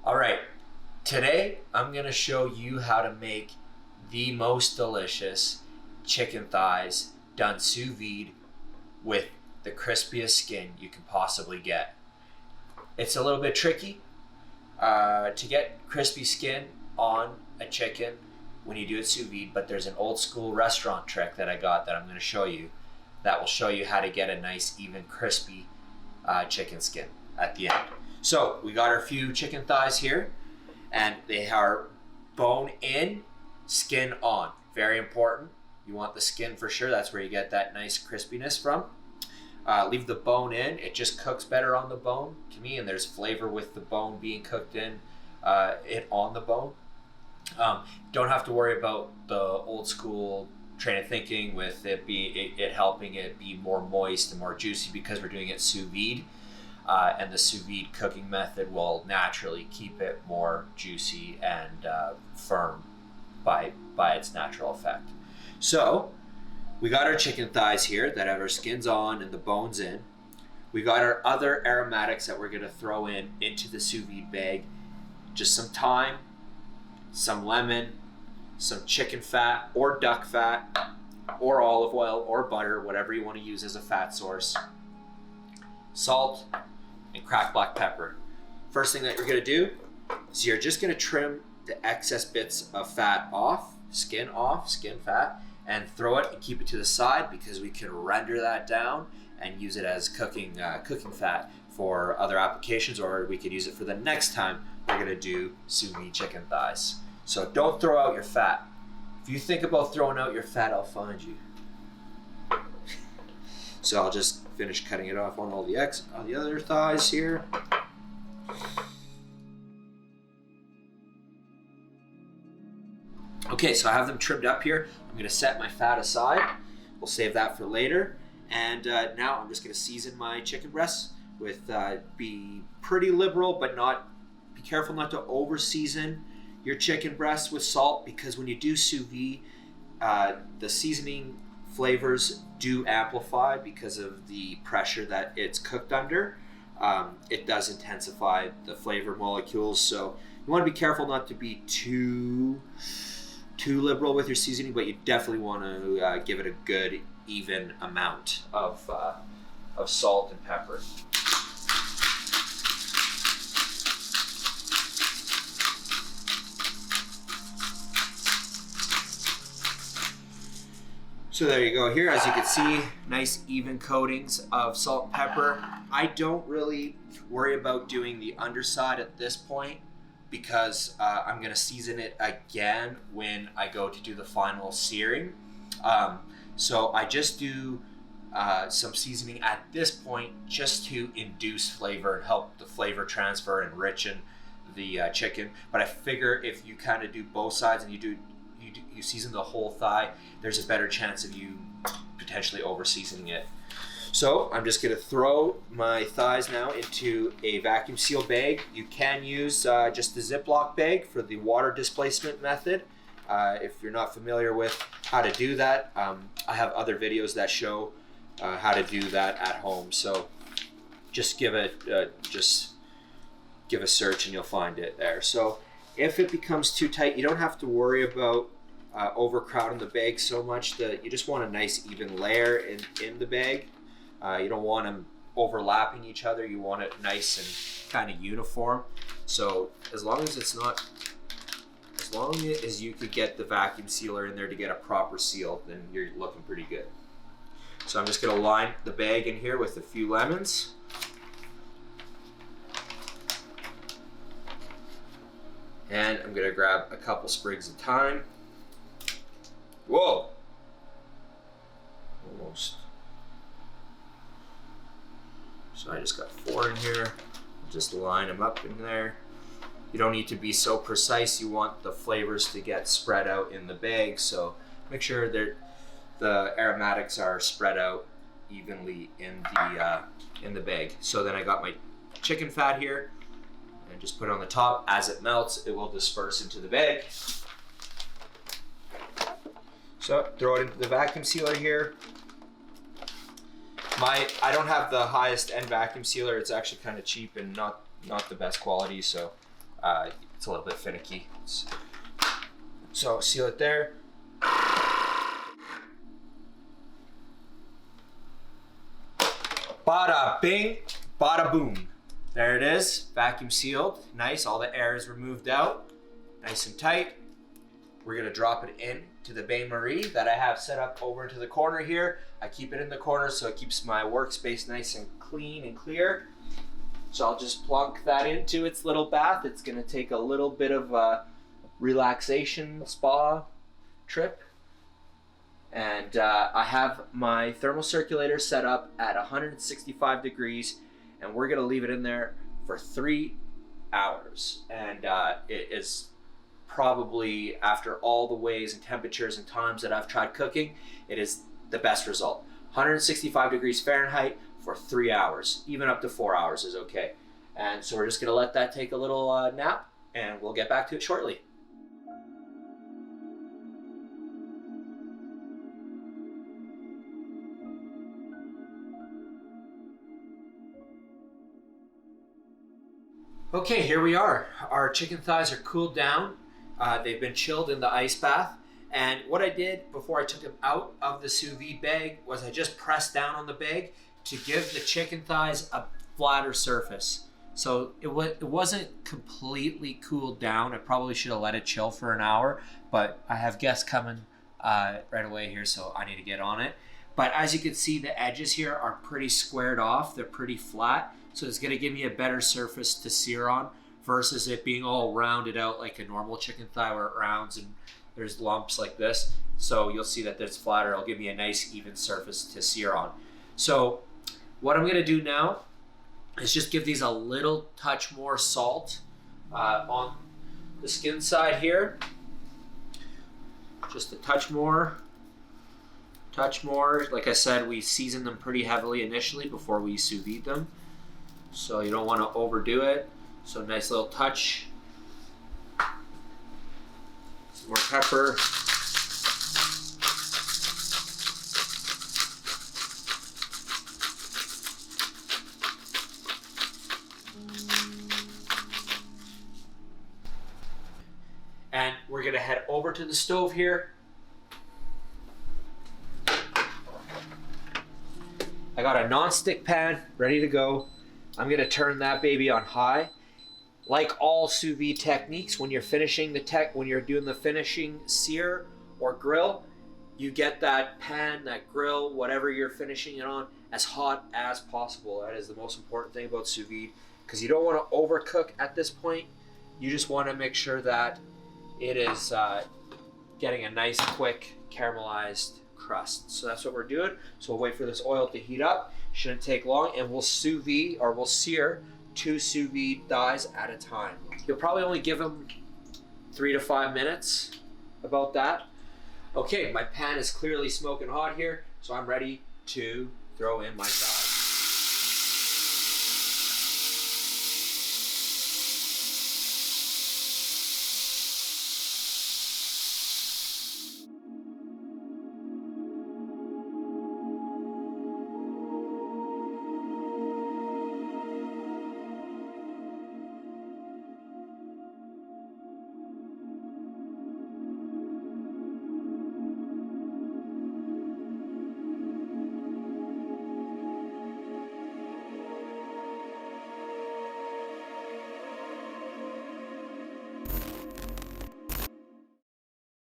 All right, today I'm gonna show you how to make the most delicious chicken thighs done sous vide with the crispiest skin you can possibly get. It's a little bit tricky to get crispy skin on a chicken when you do it sous vide, but there's an old school restaurant trick that I got that I'm gonna show you that will show you how to get a nice, even, crispy chicken skin at the end. So we got our few chicken thighs here, and they are bone in, skin on. Very important. You want the skin for sure. That's where you get that nice crispiness from. Leave the bone in. It just cooks better on the bone to me, and there's flavor with the bone being cooked in it on the bone. Don't have to worry about the old school train of thinking with it helping it be more moist and more juicy because we're doing it sous vide. And the sous vide cooking method will naturally keep it more juicy and firm by its natural effect. So we got our chicken thighs here that have our skins on and the bones in. We got our other aromatics that we're going to throw into the sous vide bag. Just some thyme, some lemon, some chicken fat or duck fat or olive oil or butter, whatever you want to use as a fat source, salt, and cracked black pepper. First thing that you're going to do is you're just going to trim the excess bits of fat off, skin fat, and throw it and keep it to the side because we can render that down and use it as cooking fat for other applications, or we could use it for the next time we're going to do sous vide chicken thighs. So don't throw out your fat. If you think about throwing out your fat, I'll find you. So I'll just finish cutting it off on all the other thighs here. Okay, so I have them trimmed up here. I'm going to set my fat aside. We'll save that for later. And now I'm just going to season my chicken breasts with be pretty liberal, but be careful not to over season your chicken breasts with salt, because when you do sous vide, the seasoning flavors do amplify because of the pressure that it's cooked under. It does intensify the flavor molecules, so you want to be careful not to be too liberal with your seasoning, but you definitely want to give it a good even amount of salt and pepper. So there you go. Here, as you can see, nice even coatings of salt and pepper. I don't really worry about doing the underside at this point because I'm going to season it again when I go to do the final searing. So I just do some seasoning at this point just to induce flavor and help the flavor transfer and enrichen the chicken. But I figure if you kind of do both sides and you season the whole thigh, there's a better chance of you potentially over seasoning it. So I'm just going to throw my thighs now into a vacuum seal bag. You can use just the ziploc bag for the water displacement method. If you're not familiar with how to do that, I have other videos that show how to do that at home. So just give a search and you'll find it there. So if it becomes too tight, you don't have to worry about overcrowding the bag so much. That you just want a nice even layer in the bag. You don't want them overlapping each other. You want it nice and kind of uniform. So as long as you could get the vacuum sealer in there to get a proper seal, then you're looking pretty good. So I'm just going to line the bag in here with a few lemons. And I'm going to grab a couple sprigs of thyme. Whoa! Almost. So I just got 4 in here. Just line them up in there. You don't need to be so precise. You want the flavors to get spread out in the bag, so make sure that the aromatics are spread out evenly in the bag. So then I got my chicken fat here, and just put it on the top. As it melts, it will disperse into the bag. So throw it into the vacuum sealer here. I don't have the highest end vacuum sealer. It's actually kind of cheap and not the best quality, so it's a little bit finicky. So seal it there. Bada bing, bada boom. There it is, vacuum sealed. Nice, all the air is removed out. Nice and tight. We're gonna drop it in to the bain-marie that I have set up over into the corner here. I keep it in the corner so it keeps my workspace nice and clean and clear. So I'll just plunk that into its little bath. It's gonna take a little bit of a relaxation spa trip. And I have my thermal circulator set up at 165 degrees, and we're gonna leave it in there for 3 hours. And it is probably, after all the ways and temperatures and times that I've tried cooking, it is the best result. 165 degrees Fahrenheit for 3 hours, even up to 4 hours is okay. And so we're just gonna let that take a little nap, and we'll get back to it shortly. Okay, here we are. Our chicken thighs are cooled down. They've been chilled in the ice bath. And what I did before I took them out of the sous vide bag was I just pressed down on the bag to give the chicken thighs a flatter surface. So it wasn't completely cooled down. I probably should have let it chill for an hour, but I have guests coming right away here, so I need to get on it. But as you can see, the edges here are pretty squared off. They're pretty flat. So it's gonna give me a better surface to sear on versus it being all rounded out like a normal chicken thigh where it rounds and there's lumps like this. So you'll see that it's flatter. It'll give me a nice even surface to sear on. So what I'm gonna do now is just give these a little touch more salt on the skin side here. Just a touch more. Like I said, we season them pretty heavily initially before we sous vide them. So you don't want to overdo it. So nice little touch. Some more pepper. And we're gonna head over to the stove here. I got a non-stick pan ready to go. I'm gonna turn that baby on high. Like all sous vide techniques, when you're finishing when you're doing the finishing sear or grill, you get that pan, that grill, whatever you're finishing it on, as hot as possible. That is the most important thing about sous vide, because you don't want to overcook at this point. You just want to make sure that it is getting a nice, quick, caramelized crust. So that's what we're doing. So we'll wait for this oil to heat up. Shouldn't take long, and we'll sous vide, or we'll sear 2 sous vide thighs at a time. You'll probably only give them 3 to 5 minutes, about that. Okay, my pan is clearly smoking hot here, so I'm ready to throw in my thighs.